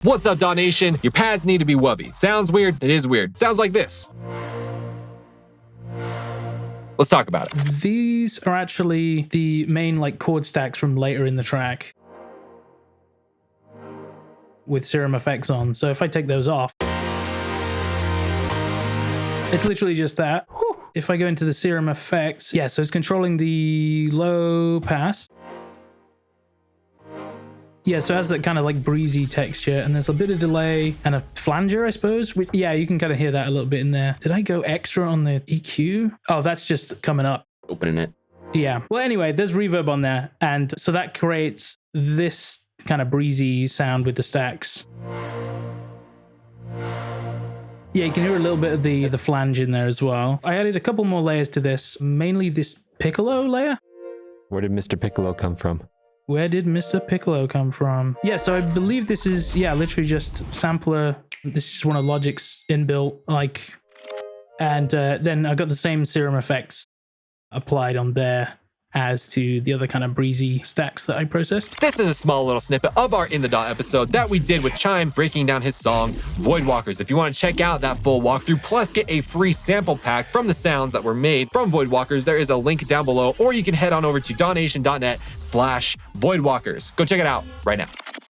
What's up, Daw Nation? Your pads need to be wubby. Sounds weird? It is weird. Sounds like this. Let's talk about it. These are actually the main like chord stacks from later in the track with serum effects on. So if I take those off, it's literally just that. If I go into the serum effects, yeah, so it's controlling the low pass. Yeah, so it has that kind of like breezy texture, and there's a bit of delay and a flanger, I suppose. Yeah, you can kind of hear that a little bit in there. Did I go extra on the EQ? Oh, that's just coming up. Opening it. Yeah. Well, anyway, there's reverb on there, and so that creates this kind of breezy sound with the stacks. Yeah, you can hear a little bit of the flange in there as well. I added a couple more layers to this, mainly this piccolo layer. Where did Mr. Piccolo come from? Where did Mr. Piccolo come from? Yeah, so I believe this is, yeah, literally just sampler. This is one of Logic's inbuilt, like, and then I got the same serum effects applied on there as to the other kind of breezy stacks that I processed. This is a small little snippet of our In the Dot episode that we did with Chime breaking down his song, Voidwalkers. If you want to check out that full walkthrough, plus get a free sample pack from the sounds that were made from Voidwalkers, there is a link down below, or you can head on over to dawnation.net/Voidwalkers. Go check it out right now.